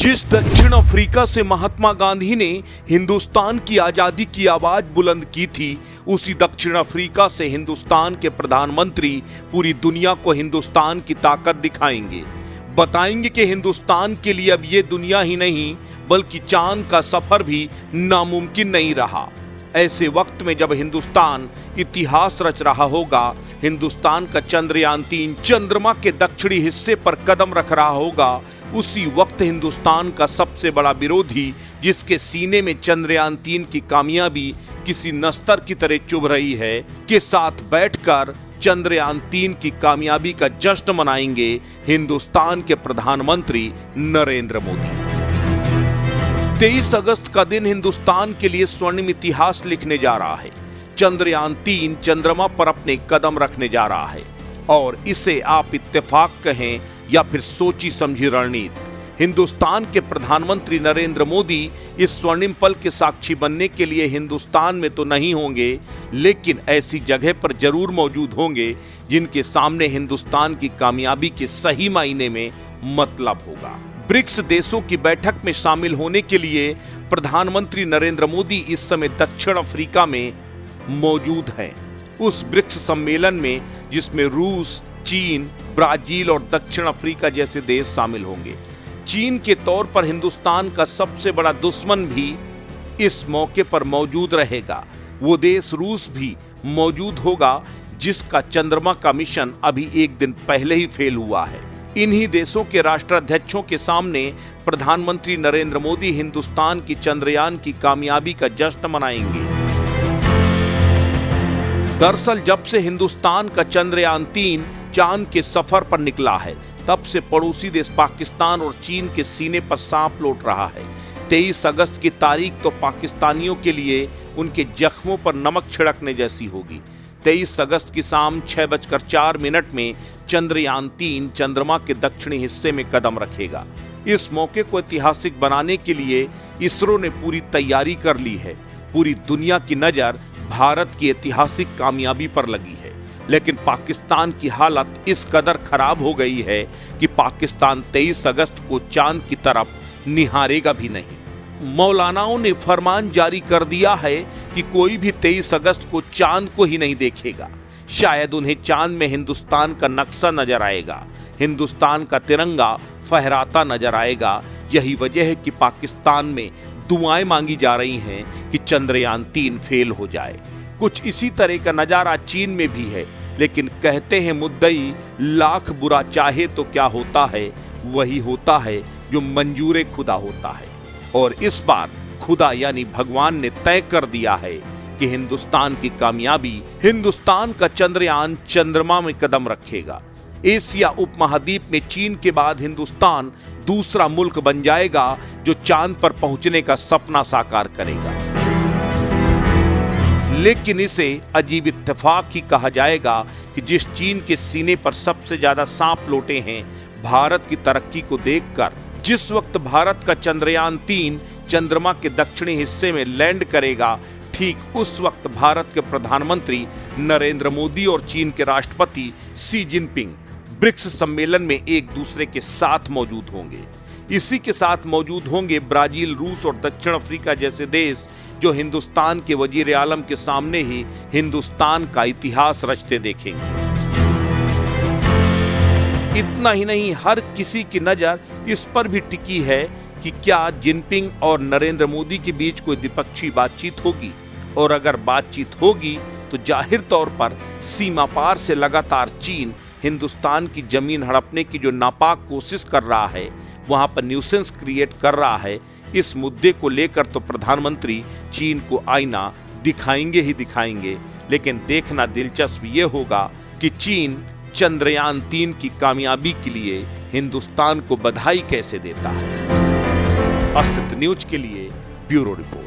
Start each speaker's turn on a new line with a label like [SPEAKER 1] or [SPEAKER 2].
[SPEAKER 1] जिस दक्षिण अफ्रीका से महात्मा गांधी ने हिंदुस्तान की आजादी की आवाज बुलंद की थी, उसी दक्षिण अफ्रीका से हिंदुस्तान के प्रधानमंत्री पूरी दुनिया को हिंदुस्तान की ताकत दिखाएंगे। बताएंगे कि हिंदुस्तान के लिए अब ये दुनिया ही नहीं बल्कि चांद का सफर भी नामुमकिन नहीं रहा। ऐसे वक्त में जब हिंदुस्तान इतिहास रच रहा होगा, हिंदुस्तान का चंद्रयान-3 चंद्रमा के दक्षिणी हिस्से पर कदम रख रहा होगा, उसी वक्त हिंदुस्तान का सबसे बड़ा विरोधी, जिसके सीने में चंद्रयान-3 की कामयाबी किसी नस्तर की तरह चुभ रही है, के साथ बैठकर चंद्रयान-3 की कामयाबी का जश्न मनाएंगे हिंदुस्तान के प्रधानमंत्री नरेंद्र मोदी। 23 अगस्त का दिन हिंदुस्तान के लिए स्वर्णिम इतिहास लिखने जा रहा है। चंद्रयान-3 चंद्रमा पर अपने कदम रखने जा रहा है और इसे आप इत्तेफाक कहें या फिर सोची समझी रणनीति। हिंदुस्तान के प्रधानमंत्री नरेंद्र मोदी इस स्वर्णिम पल के साक्षी बनने के लिए हिंदुस्तान में तो नहीं होंगे, लेकिन ऐसी जगह पर जरूर मौजूद होंगे जिनके सामने हिंदुस्तान की कामयाबी के सही मायने में मतलब होगा। ब्रिक्स देशों की बैठक में शामिल होने के लिए प्रधानमंत्री नरेंद्र मोदी इस समय दक्षिण अफ्रीका में मौजूद हैं। उस ब्रिक्स सम्मेलन में जिसमें रूस, चीन, ब्राजील और दक्षिण अफ्रीका जैसे देश शामिल होंगे। चीन के तौर पर हिंदुस्तान का सबसे बड़ा दुश्मन भी इस मौके पर मौजूद रहेगा। वो देश रूस भी मौजूद होगा, जिसका चंद्रमा का मिशन अभी एक दिन पहले ही फेल हुआ है। इन्हीं देशों के राष्ट्राध्यक्षों के सामने प्रधानमंत्री नरेंद्र मोदी हिंदुस्तान की चंद्रयान की कामयाबी का जश्न मनाएंगे। दरअसल जब से हिंदुस्तान का चंद्रयान-3 चांद के सफर पर निकला है, तब से पड़ोसी देश पाकिस्तान और चीन के सीने पर सांप लौट रहा है। 23 अगस्त की तारीख तो पाकिस्तानियों के लिए उनके जख्मों पर नमक छिड़कने जैसी होगी। 23 अगस्त की शाम 6:04 में चंद्रयान-3 चंद्रमा के दक्षिणी हिस्से में कदम रखेगा। इस मौके को ऐतिहासिक बनाने के लिए इसरो ने पूरी तैयारी कर ली है। पूरी दुनिया की नजर भारत की ऐतिहासिक कामयाबी पर लगी है, लेकिन पाकिस्तान की हालत इस कदर खराब हो गई है कि पाकिस्तान 23 अगस्त को चांद की तरफ निहारेगा भी नहीं। मौलानाओं ने फरमान जारी कर दिया है कि कोई भी 23 अगस्त को चांद को ही नहीं देखेगा। शायद उन्हें चांद में हिंदुस्तान का नक्शा नजर आएगा, हिंदुस्तान का तिरंगा फहराता नजर आएगा। यही वजह है कि पाकिस्तान में दुआएं मांगी जा रही हैं कि चंद्रयान-3 फेल हो जाए। कुछ इसी तरह का नजारा चीन में भी है, लेकिन कहते हैं मुद्दई लाख बुरा चाहे तो क्या होता है, वही होता है जो मंजूर खुदा होता है। और इस बार खुदा यानी भगवान ने तय कर दिया है कि हिंदुस्तान की कामयाबी, हिंदुस्तान का चंद्रयान चंद्रमा में कदम रखेगा। एशिया उपमहाद्वीप में चीन के बाद हिंदुस्तान दूसरा मुल्क बन जाएगा जो चांद पर पहुंचने का सपना साकार करेगा। लेकिन इसे अजीब इत्तेफाक ही कहा जाएगा कि जिस चीन के सीने पर सबसे ज्यादा सांप लौटे हैं, भारत की तरक्की को देखकर जिस वक्त भारत का चंद्रयान-3 चंद्रमा के दक्षिणी हिस्से में लैंड करेगा, ठीक उस वक्त भारत के प्रधानमंत्री नरेंद्र मोदी और चीन के राष्ट्रपति शी जिनपिंग ब्रिक्स सम्मेलन में एक दूसरे के साथ मौजूद होंगे। इसी के साथ मौजूद होंगे ब्राजील, रूस और दक्षिण अफ्रीका जैसे देश, जो हिंदुस्तान के वजीर आलम के सामने ही हिंदुस्तान का इतिहास रचते देखेंगे। इतना ही नहीं, हर किसी की नजर इस पर भी टिकी है कि क्या जिनपिंग और नरेंद्र मोदी के बीच कोई द्विपक्षीय बातचीत होगी, और अगर बातचीत होगी तो जाहिर तौर पर सीमा पार से लगातार चीन हिंदुस्तान की जमीन हड़पने की जो नापाक कोशिश कर रहा है, वहां पर न्यूसेंस क्रिएट कर रहा है। इस मुद्दे को लेकर तो प्रधानमंत्री चीन को आईना दिखाएंगे ही दिखाएंगे, लेकिन देखना दिलचस्प ये होगा कि चीन चंद्रयान-3 की कामयाबी के लिए हिंदुस्तान को बधाई कैसे देता है। अस्तित्व न्यूज के लिए ब्यूरो रिपोर्ट।